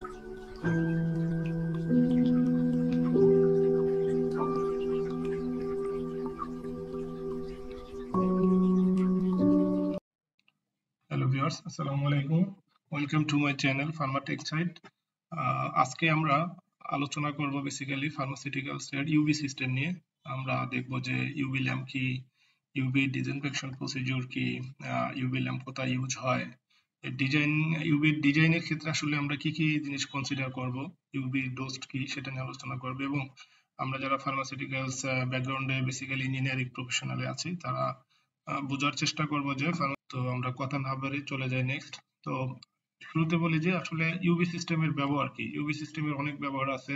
Hello viewers, আসসালামু আলাইকুম। Welcome to my channel Pharmatech site. আজকে আমরা আলোচনা করব বেসিক্যালি ফার্মাসিউটিক্যালস এর ইউভি সিস্টেম নিয়ে। আমরা দেখব যে ইউভি ল্যাম্প কি, ইউভি ডিসইনফেকশন প্রসিডিউর কি, ইউভি ল্যাম্প কোথায় ইউজ হয়, ইউভি ডিজাইনের ক্ষেত্রে আসলে আমরা কি কি জিনিস কনসিডার করব, ইউভি ডোজ কি সেটা নিয়ে আলোচনা করব, এবং আমরা যারা ফার্মাসিউটিক্যালস ব্যাকগ্রাউন্ডে বেসিক্যালি ইঞ্জিনিয়ারিং প্রফেশনালে আছি তারা বোঝার চেষ্টা করব যে তো আমরা কথা না বাড়ি চলে যাই নেক্সট। তো শুরুতে বলি যে আসলে ইউভি সিস্টেমের ব্যবহার কি। ইউভি সিস্টেমের অনেক ব্যবহার আছে।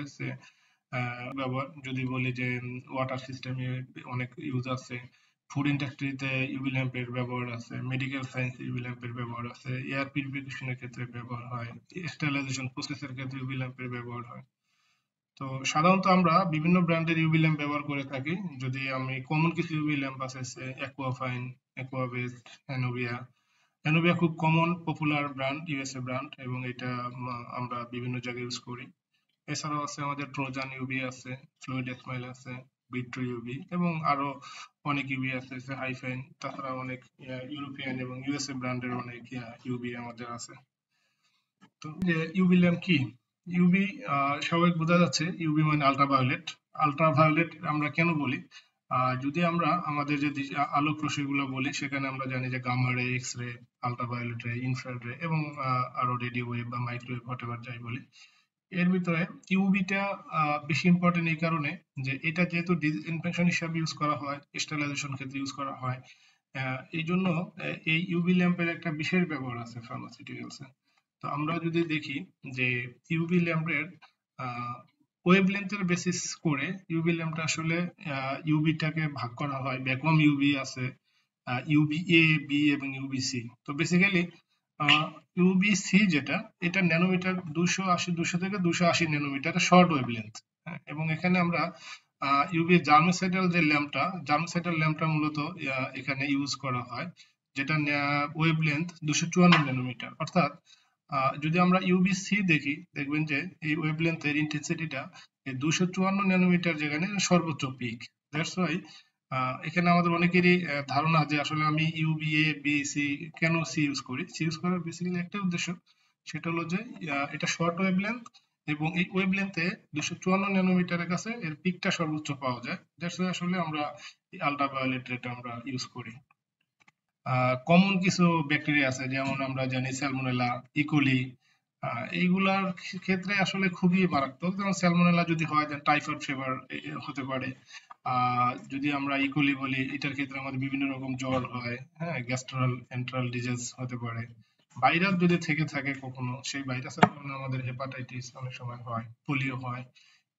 ব্যবহার যদি বলি যে ওয়াটার সিস্টেমে অনেক ইউজ আছে, ফুড ইন্ডাস্ট্রিতে ইউভি ল্যাম্পের ব্যবহার আছে, মেডিকেল সায়েন্স ইউভি ল্যাম্পের ব্যবহার আছে, এয়ার পিউরিফিকেশনের ক্ষেত্রে ব্যবহার হয়, স্টেরিলাইজেশন প্রসেসের ক্ষেত্রে ইউভি ল্যাম্পের ব্যবহার হয়। তো সাধারণত আমরা বিভিন্ন ব্র্যান্ডের ইউভি ল্যাম্প ব্যবহার করে থাকি। যদি আমি কমন কিছু ইউভি ল্যাম্প আছে, অ্যাকুয়াফাইন, অ্যাকুয়াবেস্ট, হ্যানোভিয়া। হ্যানোভিয়া খুব common popular brand, USA brand, এবং এটা আমরা বিভিন্ন জায়গায় ইউজ করি। এছাড়াও আছে আমাদের ট্রোজান ইউভি আছে, ফ্লুইড স্মাইল আছে, বিট্রু ইউভি, এবং আরো অনেক ইউভি আছে, হাইফাইন। তাছাড়া অনেক ইউরোপিয়ান এবং ইউএসএ ব্র্যান্ডের অনেক ইউভি আমাদের আছে। তো ইউভি ল্যাম্প কি? ইউভি স্বাভাবিক বোঝা যাচ্ছে, ইউভি মানে আল্ট্রাভায়োলেট। আল্ট্রাভায়োলেট আমরা কেন বলি? যদি আমরা আমাদের যে আলোক রশ্মিগুলো বলি, সেখানে আমরা জানি যে গামা রে, এক্স রে, আল্ট্রাভায়োলেট রে, ইনফ্রারেড রে, এবং আরো রেডিও ওয়েভ বা মাইক্রোওয়েভ হোয়াটএভার যাই বলি। এর ভিতরে ইউভিটা বেশি ইম্পর্টেন্ট এই কারণে যে এটা যেহেতু ডিসইনফেকশন হিসাবে ইউজ করা হয়, স্টেরিলাইজেশন ক্ষেত্রে ইউজ করা হয়, এই জন্য এই ইউভি ল্যাম্পের একটা বিশেষ ব্যবহার আছে ফার্মাসিউটিক্যালসে। তো আমরা যদি দেখি যে ইউভি ল্যাম্পের ওয়েভলেন্থের বেসিস করে ইউভি ল্যাম্পটা আসলে ইউভিটাকে ভাগ করা হয়। ভ্যাকুয়াম ইউভি আছে, ইউভি এ, বি এবং ইউভি সি। তো বেসিক্যালি ইউভি সি যেটা, এটা ন্যানোমিটার 200 থেকে 280 ন্যানোমিটার শর্ট ওয়েভলেন্থ। এবং এখানে আমরা ইউভি জার্মোসাইটাল ল্যাম্পটা মূলত এখানে ইউজ করা হয়, যেটা ওয়েভলেন্থ 254 ন্যানোমিটার। অর্থাৎ যদি আমরা ইউভিসি দেখি, দেখবেন যে এই ওয়েভলেন্থের ইন্টেন্সিটিটা 254 ন্যানোমিটার যেখানে সর্বোচ্চ পিক। দ্যাটস ওয়াই এখানে আমাদের অনেকেরই ধারণা যে আসলে আমি ইউভিএ, বি, সি কেন সি ইউজ করি। সি ইউজ করার বেসিক্যালি একটা উদ্দেশ্য, সেটা হলো যে এটা শর্ট ওয়েভলেন্থ, এবং এই ওয়েভলেন্থে 254 ন্যানোমিটারের কাছে এর পিকটা সর্বোচ্চ পাওয়া যায়। দ্যাটস ওয়াই আসলে আমরা আল্ট্রাভায়োলেট রেটা আমরা ইউজ করি। কমন কিছু ব্যাকটেরিয়া আছে, যেমন আমরা জানি স্যালমোনেলা, ইকোলি। এইগুলার ক্ষেত্রে আসলে খুবই মারাত্মক। যেমন স্যালমোনেলা যদি হয়, দেন টাইফয়েড ফিভার হতে পারে। যদি আমরা ইকোলি বলি, এটার ক্ষেত্রে আমাদের বিভিন্ন রকম জ্বর হয়, হ্যাঁ, গ্যাস্ট্রাল এন্টারাল ডিজিজ হতে পারে। ভাইরাস যদি থেকে থাকে কখনো, সেই ভাইরাসের কারণে আমাদের হেপাটাইটিস অনেক সময় হয়, পোলিও হয়।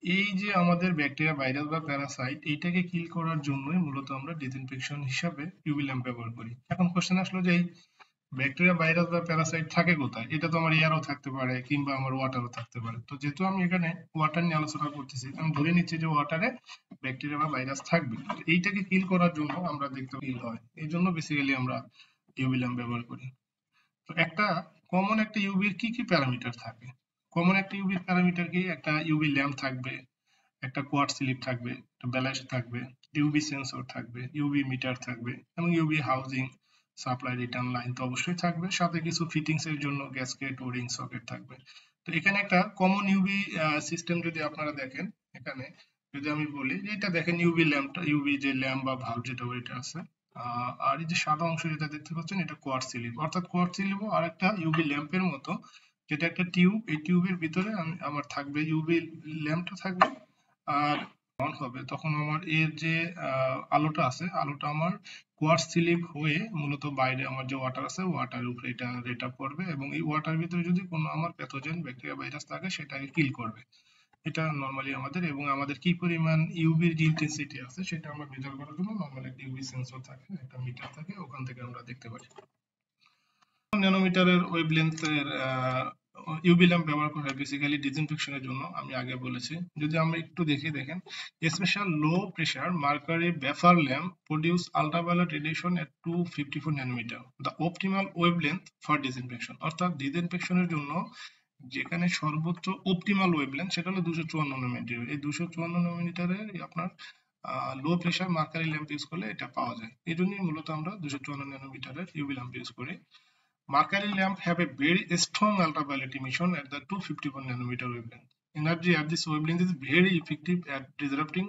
এই যে আমাদের ব্যাকটেরিয়া, ভাইরাস বা প্যারাসাইট, এইটাকে কিল করার জন্যই মূলত আমরা ডিসইনফেকশন হিসাবে ইউভি ল্যাম্প ব্যবহার করি। এখন কোশ্চেন আসলো যে এই ব্যাকটেরিয়া, ভাইরাস বা প্যারাসাইট থাকে কোথায়? এটা তো আমার এয়ারও থাকতে পারে, কিংবা আমার ওয়াটারও থাকতে পারে। তো যেহেতু আমি এখানে ওয়াটার নিয়ে আলোচনা করতেছি, আমি ধরে নিচ্ছি যে ওয়াটারে ব্যাকটেরিয়া বা ভাইরাস থাকবে। এইটাকে কিল করার জন্য আমরা দেখতে কিল হয়, এই জন্য বেসিক্যালি আমরা ইউভি ল্যাম্প ব্যবহার করি। তো কমন একটা ইউভির কি কি প্যারামিটার থাকে? কমন একটা ইউভির প্যারামিটার কি? একটা ইউভি ল্যাম্প থাকবে, একটা কোয়ার্টজ স্লিপ থাকবে, একটা ব্যালাস্ট থাকবে, ইউভি সেন্সর থাকবে, ইউভি মিটার থাকবে, এবং UV housing, supply return line তো অবশ্যই থাকবে, সাথে কিছু ফিটিংস এর জন্য গ্যাসকেট ও রিং সকেট থাকবে। তো এখানে একটা কমন ইউভি সিস্টেম যদি আপনারা দেখেন, এখানে যদি আমি বলি যে এটা দেখেন ইউভি ল্যাম্পটা, ইউভি যে ল্যাম্প বা ভাল্ব যেটা ওইটা আছে, আর এই যে সাদা অংশ যেটা দেখতে পাচ্ছেন, এটা কোয়ার্টজ স্লিপ। অর্থাৎ কোয়ার্টজ স্লিপ আর একটা ইউভি ল্যাম্পের মতো, যেটা একটা টিউব, এই টিউবের ভিতরে আমার থাকবে ইউভি ল্যাম্পটা থাকবে। আর অন হবে তখন আমার এর যে আলোটা আছে, আলোটা আমার কোয়ার্টজ স্লিপ হয়ে মূলত বাইরে আমার যে ওয়াটার আছে, ওয়াটারের উপরে এটা রেট আপ করবে, এবং এই ওয়াটার ভিতরে যদি কোনো আমার প্যাথোজেন, ব্যাকটেরিয়া, ভাইরাস থাকে, সেটাকে কিল করবে। এটা নরমালি আমাদের, এবং আমাদের কি পরিমাণ ইউভির যে ইন্টেন্সিটি আছে সেটা আমরা মেজার করার জন্য নরমালি একটা ইউভি সেন্সর থাকে, একটা মিটার থাকে, ওখান থেকে আমরা দেখতে পারি। ন্যানোমিটারের ওয়েভলেন্থের ইউভি ল্যাম্প ব্যবহার করা হয় বেসিক্যালি ডিসইনফেকশনের জন্য, আমি আগে বলেছি। যদি আমরা একটু দেখি, দেখেন special low pressure mercury vapour lamp produce ultraviolet radiation at 254 nanometre, the optimal wavelength for disinfection. অর্থাৎ ডিসইনফেকশনের জন্য যেখানে সর্বোচ্চ অপটিমাল ওয়েভলেন্থ সেটা হলো 254 ন্যানোমিটার। এই 254 ন্যানোমিটারের আপনার লো প্রেসার মার্কারি ল্যাম্প ইউজ করলে এটা পাওয়া যায়। এই জন্যই মূলত আমরা 254 ন্যানোমিটারের ইউভি ল্যাম্প ইউজ করি। Mercury lamp have a very strong ultraviolet emission at the 251 nanometer wavelength. Energy at this wavelength is very effective at disrupting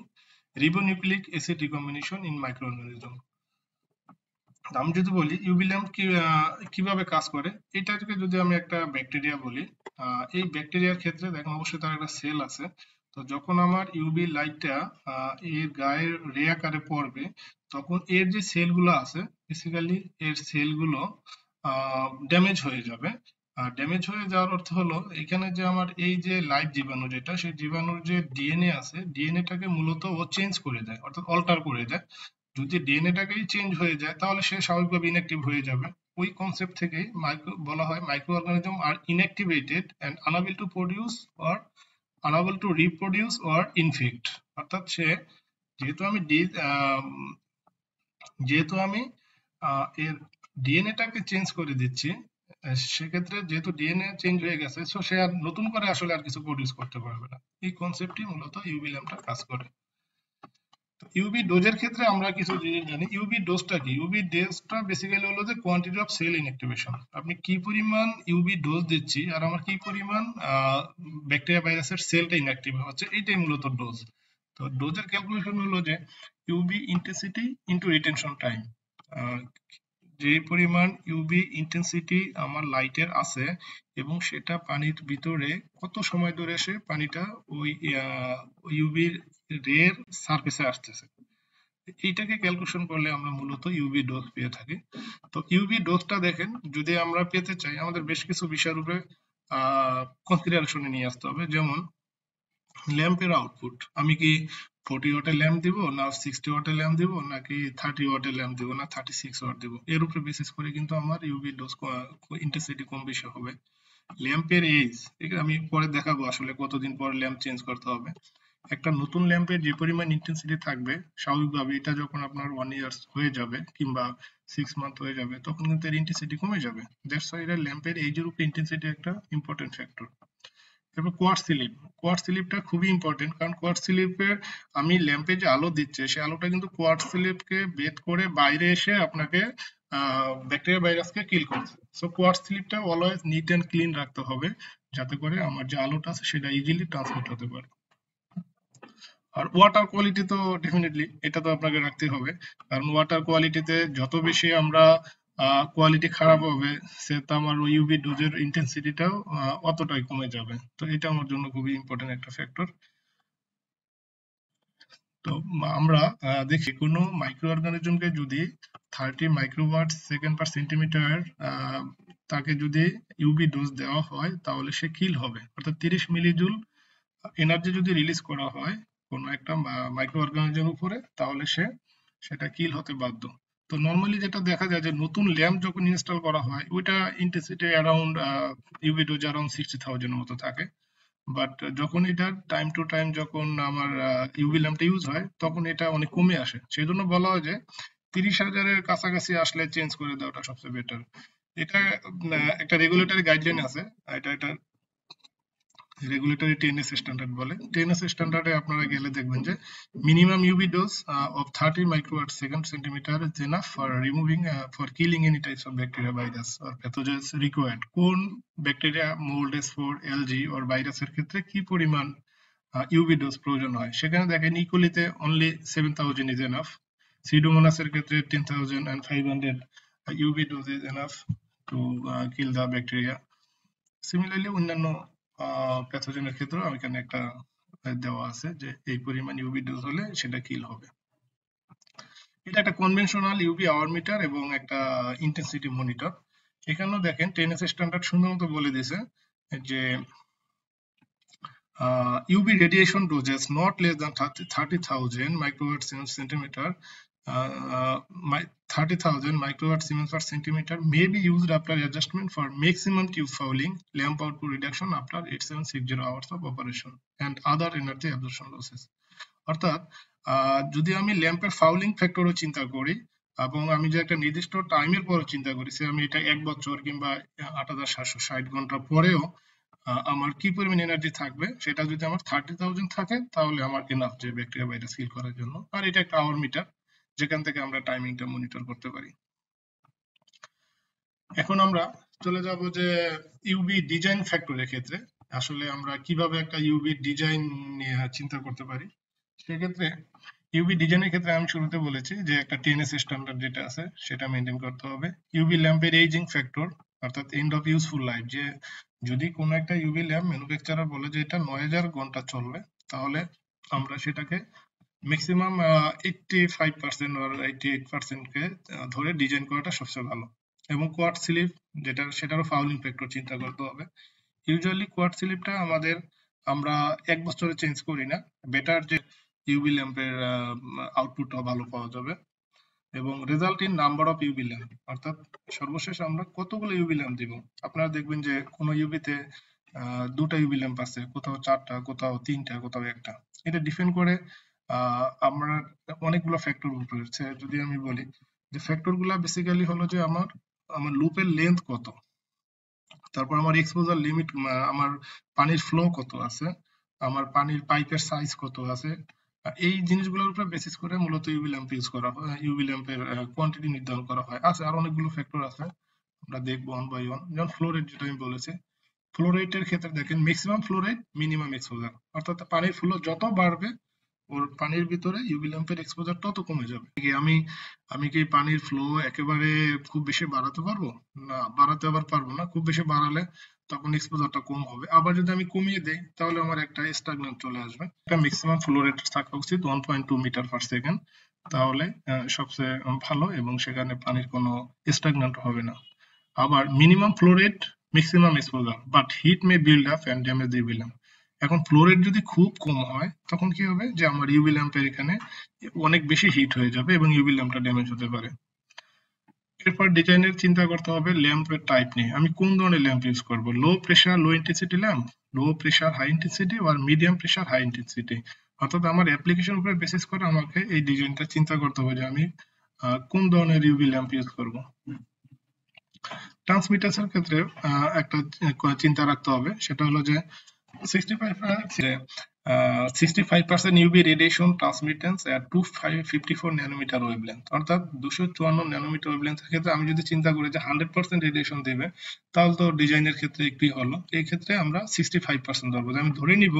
ribonucleic acid recombination in microorganism. আমি যদি বলি ইউভি ল্যাম্প কিভাবে কাজ করে, এটাকে যদি আমি একটা ব্যাকটেরিয়া বলি, এই ব্যাকটেরিয়ার ক্ষেত্রে দেখেন অবশ্যই তার একটা সেল আছে। তো যখন আমার ইউভি লাইটটা এর গায়ের রে আকারে পড়বে, তখন এর যে সেলগুলো আছে বেসিক্যালি এর সেলগুলো ড্যামেজ হয়ে যাবে। আর ড্যামেজ হয়ে যাওয়ার অর্থ হলো এখানে যে আমার এই যে লাইভ জীবাণু যেটা, সেই জীবাণুর যে ডিএনএ আছে, ডিএনএটাকে মূলত ও চেঞ্জ করে দেয়, অর্থাৎ অল্টার করে দেয়। যদি ডিএনএটাকেই চেঞ্জ হয়ে যায় তাহলে সে স্বাভাবিকভাবে ইনঅ্যাক্টিভ হয়ে যাবে। ওই কনসেপ্ট থেকে বলা হয় মাইক্রো অর্গানিজম আর inactivated and unable to produce or unable to reproduce or infect. অর্থাৎ সে যেহেতু আমি এর ডিএনএটাকে চেঞ্জ করে দিচ্ছি, সেক্ষেত্রে যেহেতু ডিএনএ চেঞ্জ হয়ে গেছে, সো সে আর নতুন করে আসলে আর কিছু প্রডিউস করতে পারবে না। এই কনসেপ্টই মূলত ইউভি ল্যাম্পটা কাজ করে। ইউভি ডোজের ক্ষেত্রে আমরা কিছু জিনিস জানি। ইউভি ডোজটা কি? ইউভি ডোজটা বেসিক্যালি হলো যে কোয়ান্টিটি অফ সেল ইনঅ্যাক্টিভেশন। আপনি কি পরিমাণ ইউভি ডোজ দিচ্ছি আর আমার কি পরিমাণ ব্যাকটেরিয়া ভাইরাসের সেলটা ইনঅ্যাক্টিভ হচ্ছে, এইটাই মূলত ডোজ। তো ডোজের ক্যালকুলেশন হলো যে UV intensity into retention time. যে পরিমাণ ইউভি ইন্টেন্সিটি আমার লাইটের আছে এবং সেটা পানির ভিতরে কত সময় ধরে সে পানিটা ওই ইউভি রের সারফেসে আসতেছে, এইটাকে ক্যালকুলেশন করলে আমরা মূলত ইউভি ডোজ পেয়ে থাকি। তো ইউভি ডোজটা দেখেন, যদি আমরা পেতে চাই আমাদের বেশ কিছু বিষয়ের উপরে কনসিডারেশনে নিয়ে আসতে হবে। যেমন ল্যাম্পের আউটপুট, আমি কি 40 ওয়াটের ল্যাম্প দিব না 60 ওয়াটের ল্যাম্প দিব নাকি 30 ওয়াটের ল্যাম্প দিব না 36 ওয়াট দিব, এর উপরে বেসিস করে কিন্তু আমার ইউভি ডোজ ইন্টেন্সিটি কম বেশি হবে। ল্যাম্পের এজ, আমি পরে দেখাবো আসলে কতদিন পর ল্যাম্প চেঞ্জ করতে হবে। একটা নতুন ল্যাম্পের যে পরিমাণ ইন্টেন্সিটি থাকবে, স্বাভাবিকভাবে এটা যখন আপনার 1 ইয়ার্স হয়ে যাবে কিংবা 6 মান্থ হয়ে যাবে, তখন কিন্তু এর ইন্টেন্সিটি কমে যাবে। দ্যাটস হোয়াই এটা ল্যাম্পের এজের উপরে ইন্টেন্সিটি একটা ইম্পর্টেন্ট ফ্যাক্টর। এরপর কোয়ার্টজ স্লিপ, কোয়ার্টজ স্লিপটা খুবই ইম্পর্টেন্ট, কারণ কোয়ার্টজ স্লিপের আমি ল্যাম্পে যে আলো দিচ্ছে সেই আলোটা কিন্তু কোয়ার্টজ স্লিপকে বেদ করে বাইরে এসে আপনাকে ব্যাকটেরিয়া ভাইরাসকে কিল করছে। সো কোয়ার্টজ স্লিপটা অলওয়েজ নিট অ্যান্ড ক্লিন রাখতে হবে, যাতে করে আমার যে আলোটা আছে সেটা ইজিলি ট্রান্সমিট হতে পারে। আর ওয়াটার কোয়ালিটি তো ডেফিনেটলি এটা তো আপনাকে রাখতে হবে, কারণ ওয়াটার কোয়ালিটিতে যত বেশি আমরা কোয়ালিটি খারাপ হবে, সে তো আমার ইউভি ডোজের ইন্টেন্সিটিটাও অতটাই কমে যাবে। তো এটা আমার জন্য খুবই ইম্পর্টেন্ট একটা ফ্যাক্টর। তো আমরা দেখি কোনো মাইক্রো অর্গানিজমকে যদি 30 মাইক্রোওয়াট সেকেন্ড পার সেন্টিমিটার তাকে যদি ইউভি ডোজ দেওয়া হয় তাহলে সে কিল হবে, অর্থাৎ 30 মিলিজুল এনার্জি যদি রিলিজ করা হয় কোনো একটা মাইক্রো অর্গানিজমের উপরে, তাহলে সেটা কিল হতে বাধ্য। তো নর্মালি যেটা দেখা যায় যে নতুন ল্যাম্প যখন ইনস্টল করা হয় ওইটা intensity around UV dose around 60,000 এর মতো থাকে। বাট যখন এটা টাইম টু টাইম যখন আমার ইউভি ল্যাম্পটা ইউজ হয় তখন এটা অনেক কমে আসে। সেই জন্য বলা হয় যে 30,000-এর কাছাকাছি আসলে চেঞ্জ করে দেওয়াটা সবচেয়ে বেটার। এটা একটা রেগুলেটরি গাইডলাইন আছে, এটা রেগুলেটরি টিএনএস স্ট্যান্ডার্ড বলে। টিএনএস স্ট্যান্ডার্ডে আপনারা গেলে দেখবেন যে minimum UV dose of 30 microwatt second centimetre is enough for removing for killing any types of bacteria virus or pathogens required. কোন bacteria, mould, spore, algae or ভাইরাসের ক্ষেত্রে কি পরিমাণ ইউভি ডোজ প্রয়োজন হয়, সেখানে দেখেন ইকোলিতে অনলি 7,000 ইজ এনাফ, সিডোমোনাসের ক্ষেত্রে 10,500 UV dose is enough to kill the bacteria. Similarly অন্যান্য প্যাথোজেনের ক্ষেত্রেও এখানে একটা দেওয়া আছে যে এই পরিমাণ ইউভি ডোজ হলে সেটা কিল হবে। এটা একটা কনভেনশনাল ইউভি আওয়ার মিটার এবং একটা ইন্টেন্সিটি মনিটর। এখানেও দেখেন টিএনএস স্ট্যান্ডার্ড সুন্দর মতো বলে দিয়েছে যে UV radiation doses not less than 30,000 microwatt centimeter 30,000 microwatt Siemens per centimeter may be used after adjustment for maximum tube fouling, lamp output reduction after 8760 hours of operation and other energy absorption losses. অর্থাৎ যদি আমি ল্যাম্পের fouling ফ্যাক্টরও চিন্তা করি এবং আমি যে একটা নির্দিষ্ট টাইমের পর চিন্তা করি, সে আমি এটা 1 বছর কিংবা 8760 ঘন্টা পরেও আমার কি পরিমাণ এনার্জি থাকবে সেটা যদি আমার 30,000 থাকে তাহলে আমার এনাফ যে ব্যাকটেরিয়া ভাইরাস কিল করার জন্য। আর এটা একটা আওয়ার মিটার যেখান থেকে আমরা টাইমিংটা মনিটর করতে পারি। এখন আমরা চলে যাব যে ইউভি ডিজাইন ফ্যাক্টরের ক্ষেত্রে আসলে আমরা কিভাবে একটা ইউভি ডিজাইন নিয়ে চিন্তা করতে পারি। সেক্ষেত্রে ইউভি ডিজাইনের ক্ষেত্রে আমি শুরুতে বলেছি যে একটা টিএনএস স্ট্যান্ডার্ড যেটা আছে সেটা মেনটেন করতে হবে। ইউভি ল্যাম্পের এইজিং ফ্যাক্টর অর্থাৎ এন্ড অফ ইউজফুল লাইফ, যে যদি কোনো একটা ইউভি ল্যাম্প ম্যানুফ্যাকচারার বলে যে এটা 9000 ঘন্টা চলবে তাহলে আমরা সেটাকে ম্যাক্সিমাম 85% or 88% কে ধরে ডিজাইন করাটা সবচেয়ে ভালো। এবং কোয়ার্ট স্লিপ যেটা সেটারও ফাউলিং ফ্যাক্টর চিন্তা করতে হবে। ইউজুয়ালি কোয়ার্ট স্লিপটা আমরা 1 বছরে চেঞ্জ করি না। বেটার যে ইউভি ল্যাম্পের আউটপুটটা ভালো পাওয়া যাবে এবং result in number of UV lamp অর্থাৎ সর্বশেষ আমরা কতগুলো ইউভি ল্যাম্প দিব। আপনারা দেখবেন যে কোনো ইউভিতে 2টা ইউভি ল্যাম্প আছে, কোথাও 4টা, কোথাও 3টা, কোথাও 1টা। এটা ডিপেন্ড করে আমরা অনেকগুলো ফ্যাক্টর উপরে। যদি আমি বলি যে ফ্যাক্টর গুলা বেসিক্যালি হলো যে আমার লুপের লেন্থ কত, তারপর আমার এক্সপোজার লিমিট, আমার পানির ফ্লো কত আছে, আমার পানির পাইপের সাইজ কত আছে, এই জিনিসগুলোর উপর বেসিস করে মূলত ইউভি ল্যাম্প ইউজ করা হয়, ইউভি ল্যাম্পের কোয়ান্টিটি নির্ধারণ করা হয়। আছে আর অনেকগুলো ফ্যাক্টর আছে, আমরা দেখবো ওয়ান বাই ওয়ান। যেমন ফ্লো রেট যেটা আমি বলেছি, ফ্লো রেটের ক্ষেত্রে দেখেন maximum flow rate minimum exposure, অর্থাৎ পানির ফ্লো যত বাড়বে ওর পানির ভিতরে ইউভি ল্যাম্পের এক্সপোজার তত কমে যাবে। আমি কি পানির ফ্লো একেবারে খুব বেশি বাড়াতে পারবো? না, বাড়াতে আবার পারবো না। খুব বেশি বাড়ালে তখন এক্সপোজারটা কম হবে। আবার যদি আমি কমিয়ে দেই তাহলে আমার একটা স্ট্যাগন্যান্ট চলে আসবে। একটা ম্যাক্সিমাম ফ্লো রেট থাকা উচিত 1.2 মিটার পার সেকেন্ড, তাহলে সবচেয়ে ভালো এবং সেখানে পানির কোনো স্ট্যাগন্যান্ট হবে না। আবার minimum flow rate maximum exposure, but heat may build up and damage UV lamp. এখন ফ্লো রেট যদি খুব কম হয় তখন কি হবে যে আমার ইউভি ল্যাম্পের এখানে অনেক বেশি হিট হয়ে যাবে এবং ইউভি ল্যাম্পটা ড্যামেজ হতে পারে। এরপর ডিজাইনের চিন্তা করতে হবে ল্যাম্পের টাইপ নিয়ে। আমি কোন ধরনের ল্যাম্প ইউজ করব? Low pressure low intensity lamp, low pressure high intensity, আর মিডিয়াম প্রেসার হাই ইন্টেন্সিটি। অর্থাৎ আমার অ্যাপ্লিকেশন উপরে বেসিস করে আমাকে এই ডিজাইনটা চিন্তা করতে হবে যে আমি কোন ধরনের ইউভি ল্যাম্প ইউজ করব। ট্রান্সমিটার্সের ক্ষেত্রে একটা চিন্তা রাখতে হবে, সেটা হলো যে 65% UV radiation transmittance at 254 nanometre wavelength, অর্থাৎ 254 ন্যানোমিটার ওয়েভলেন্থের ক্ষেত্রে আমি যদি চিন্তা করি যে 100% রেডিয়েশন দেবে তাহলে তো ডিজাইনের ক্ষেত্রে একটু হলো। এই ক্ষেত্রে আমরা 65% ধরবো। আমি ধরে নিব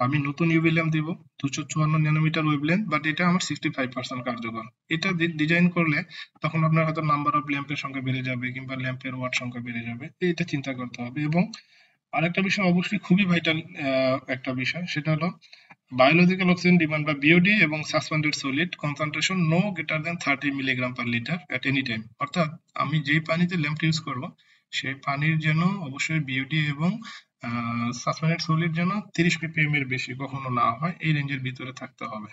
আমি নতুন ইউভি ল্যাম্প দিব 254 ন্যানোমিটার ওয়েভলেন্থ, বাট এটা আমার 65% কার্যকর। এটা ডিজাইন করলে তখন আপনার হয়তো নাম্বার অফ ল্যাম্পের সংখ্যা বেড়ে যাবে কিংবা ল্যাম্পের ওয়াট সংখ্যা বেড়ে যাবে, এটা চিন্তা করতে হবে। এবং আরেকটা বিষয় অবশ্যই খুবই ভাইটাল একটা বিষয়, সেটা হলো বায়োলজিক্যাল অক্সিজেন ডিমান্ড বা বিওডি এবং suspended solid concentration no greater than 30 milligram per litre at any time. অর্থাৎ আমি যেই পানিতে ল্যাম্প ইউজ করব সেই পানির যেন অবশ্যই বিওডি এবং সাসপেন্ডেড সলিড যেন 30 ppm এর বেশি কখনো না হয়, এই রেঞ্জের ভিতরে থাকতে হবে।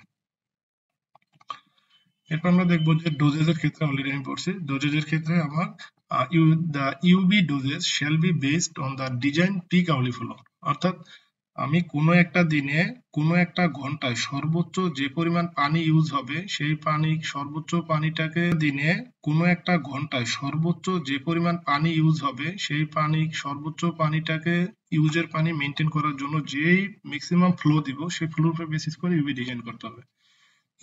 এরপর আমরা দেখবো যে ডোজেজের ক্ষেত্রে অলরেডি আমি পড়ছি। ডোজেজের ক্ষেত্রে আমার the UV dosage shall be based on the design peak hourly flow, অর্থাৎ আমি কোনো একটা দিনে কোনো একটা ঘন্টায় সর্বোচ্চ যে পরিমাণ পানি ইউজ হবে সেই সর্বোচ্চ পানিটাকে দিনে কোনো একটা ঘন্টায় সর্বোচ্চ যে পরিমাণ পানি ইউজ হবে সেই সর্বোচ্চ পানিটাকে ইউজের পানি মেনটেন করার জন্য যেই ম্যাক্সিমাম ফ্লো দিব সেই ফ্লোর উপর বেসিস করে ইউভি ডিজাইন করতে হবে।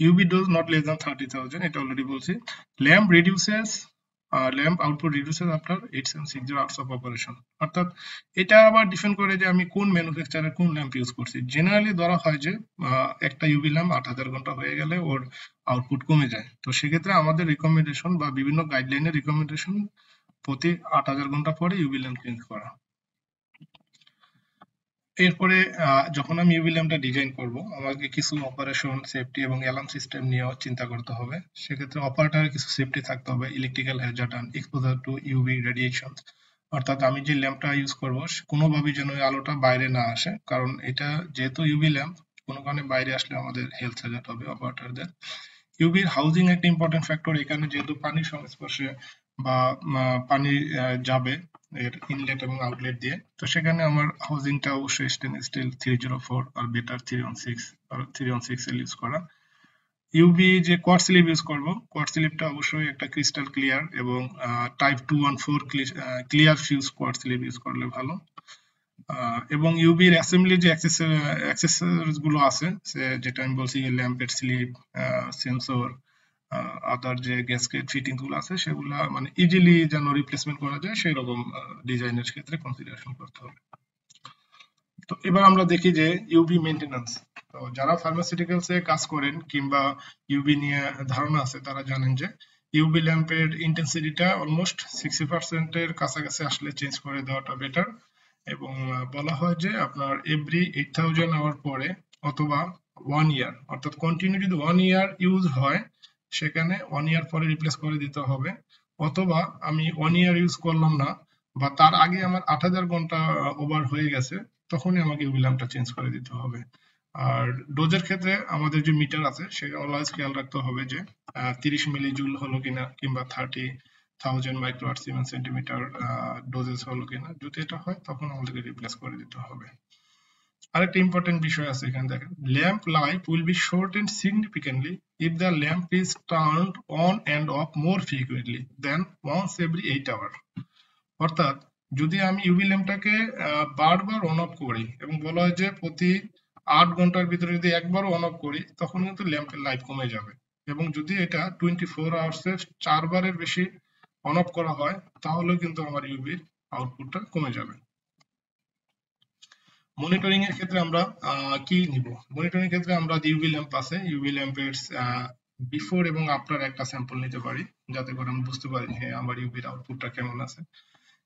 UV dose not less than 30,000, এটা অলরেডি বলছি। Lamp output reduces after 8760 hours of operation, অর্থাৎ এটা আবার ডিপেন্ড করে যে আমি কোন ম্যানুফ্যাকচারের কোন ল্যাম্প ইউজ করছি। জেনারেলি ধরা হয় যে একটা ইউভি ল্যাম্প 8000 ঘন্টা হয়ে গেলে ওর আউটপুট কমে যায়। তো সেক্ষেত্রে আমাদের রিকমেন্ডেশন বা বিভিন্ন গাইডলাইনের রিকমেন্ডেশন প্রতি 8000 ঘন্টা পরে ইউভি ল্যাম্প চেঞ্জ করা। এরপরে যখন আমি ইউভি ল্যাম্পটা ডিজাইন করব আমাকে কিছু অপারেশন সেফটি এবং অ্যালার্ম সিস্টেম নিয়েও চিন্তা করতে হবে। সেক্ষেত্রে অপারেটরের কিছু সেফটি থাকতে হবে, electrical hazard and exposure to UV radiation, অর্থাৎ আমি যে ল্যাম্পটা ইউজ করব কোনোভাবেই যেন আলোটা বাইরে না আসে, কারণ এটা যেহেতু ইউভি ল্যাম্প কোনো কারণে বাইরে আসলে আমাদের হেলথ হ্যাজার্ড হবে অপারেটরদের। ইউভির হাউজিং একটা ইম্পর্টেন্ট ফ্যাক্টর, এখানে যেহেতু পানির সংস্পর্শে বা পানি যাবে এর ইনলেট এবং আউটলেট দিয়ে, তো সেখানে আমার হাউজিংটা অবশ্যই স্টেনলেস স্টিল 304 আর বেটার 316 এর ইউজ করা। ইউভি যে কোয়ার্টজ স্লিপ ইউজ করব, কোয়ার্টজ স্লিপটা অবশ্যই একটা ক্রিস্টাল ক্লিয়ার এবং type 214 clear fuse quartz slip use করলে ভালো। এবং ইউভির অ্যাসেম্বলি যে অ্যাক্সেসরিজ গুলো আছে যেটা আমি বলছি ল্যাম্পের স্লিপ, সেন্সর, আদার যে গ্যাসকেট ফিটিং গুলো আছে সেগুলা মানে ইজিলি যেন রিপ্লেসমেন্ট করা যায় সেই রকম ডিজাইনের ক্ষেত্রে কনসিডারেশন করতে হবে। তো এবার আমরা দেখি যে ইউভি মেইনটেনেন্স। তো যারা ফার্মাসিউটিক্যালস এ কাজ করেন কিংবা ইউভি নিয়ে ধারণা আছে তারা জানেন যে ইউভি ল্যাম্পের ইন্টেন্সিটিটা অলমোস্ট 60% এর কাছাকাছি আসলে চেঞ্জ করে দেওয়াটা বেটার। এবং বলা হয় যে আপনার এভরি 8000 আওয়ার পরে অথবা 1 ইয়ার, অর্থাৎ কন্টিনিউ যদি 1 ইয়ার ইউজ হয় সেখানে 1 ইয়ার পরে রিপ্লেস করে দিতে হবে, অথবা আমি 1 ইয়ার ইউজ করলাম না বা তার আগে আমার 8000 ঘন্টা ওভার হয়ে গেছে তখনই আমাকে ইউভি ল্যাম্পটা চেঞ্জ করে দিতে হবে। আর ডোজের ক্ষেত্রে আমাদের যে মিটার আছে সেটা অলওয়েজ খেয়াল রাখতে হবে যে 30 মিলি জুল হলো কিনা কিংবা 30,000 মাইক্রোওয়াট সিমেন্স সেন্টিমিটার ডোজেস হলো কিনা। যদি এটা হয় তখন আমাদেরকে রিপ্লেস করে দিতে হবে। আরেকটা ইম্পর্টেন্ট বিষয় আছে এখানে দেখেন, lamp life will be shortened significantly if the lamp is turned on and off more frequently than once every 8 hour। অর্থাৎ যদি আমি ইউভি ল্যাম্পটাকে বারবার অন অফ করি এবং বলা হয় যে প্রতি 8 ঘন্টার ভিতরে যদি একবারও অন অফ করি তখন কিন্তু ল্যাম্পের লাইফ কমে যাবে। এবং যদি এটা 24 আওয়ার্সের 4 বারের বেশি অন অফ করা হয় তাহলে কিন্তু আমার ইউভির আউটপুটটা কমে যাবে। মনিটরিং এর ক্ষেত্রে আমরা কি নিব? মনিটরিং এর ক্ষেত্রে আমরা ইউভি ল্যাম্প আছে, ইউভি ল্যাম্পের বিফোর এবং আফটার একটা স্যাম্পল নিতে পারি যাতে করে আমরা বুঝতে পারি হ্যাঁ আমার ইউভির আউটপুটটা কেমন আছে।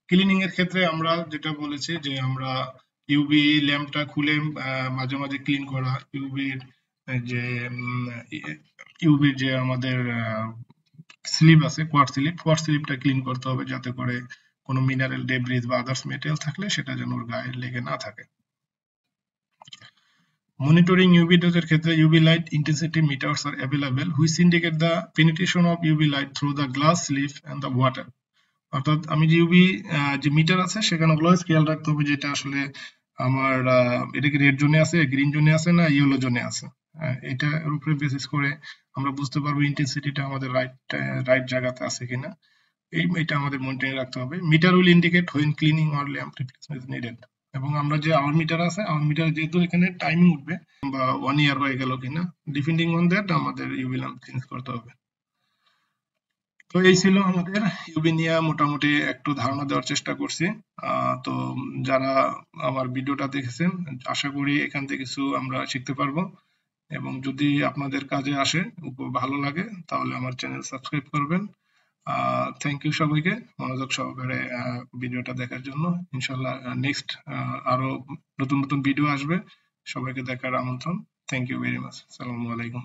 ক্লিনিং এর ক্ষেত্রে আমরা যেটা বলেছি যে আমরা ইউভি ল্যাম্পটা খুলে মাঝে মাঝে ক্লিন করা, যে ইউভির যে আমাদের স্লিপ আছে কোয়ার্টজ স্লিপটা ক্লিন করতে হবে যাতে করে কোনো মিনারেল ডেব্রিজ বা আদার্স মেটেরিয়াল থাকলে সেটা যেন ওর গায়ে লেগে না থাকে। Monitoring UV dose এর ক্ষেত্রে UV light intensity meters are available which indicate the penetration of UV light through the glass slip and the water। অর্থাৎ আমি যে ইউভি যে মিটার আছে সেখানে অলওয়েজ খেয়াল রাখতে হবে যে এটা আসলে আমার এটা কি রেড জোনে আছে, গ্রিন জোনে আছে না ইয়েলো জোনে আছে। এটার উপরে বেসিস করে আমরা বুঝতে পারবো ইন্টেন্সিটিটা আমাদের রাইট জায়গাতে আছে কিনা। এটা আমাদের মনিটরিং রাখতে হবে। Meter will indicate when cleaning or lamp replacement is needed. এবং আমরা যে আওয়ার মিটার আছে, আওয়ার মিটার যেহেতু এখানে টাইমিং উঠবে বা 1 ইয়ার হয়ে গেল কিনা, ডিপেন্ডিং অন দ্যাট আমাদের ইউভি ল্যাম্প চেঞ্জ করতে হবে। তো এই ছিল আমাদের ইউভি নিয়ে মোটামুটি একটু ধারণা দেওয়ার চেষ্টা করছি। তো যারা আমার ভিডিওটা দেখেছেন আশা করি এখান থেকে কিছু আমরা শিখতে পারবো, এবং যদি আপনাদের কাজে আসে ভালো লাগে তাহলে আমার চ্যানেল সাবস্ক্রাইব করবেন। থ্যাংক ইউ সবাইকে মনোযোগ সহকারে ভিডিওটা দেখার জন্য। ইনশাল্লাহ নেক্সট আরো নতুন নতুন ভিডিও আসবে, সবাইকে দেখার আমন্ত্রণ। Thank you very much. আসসালামু আলাইকুম।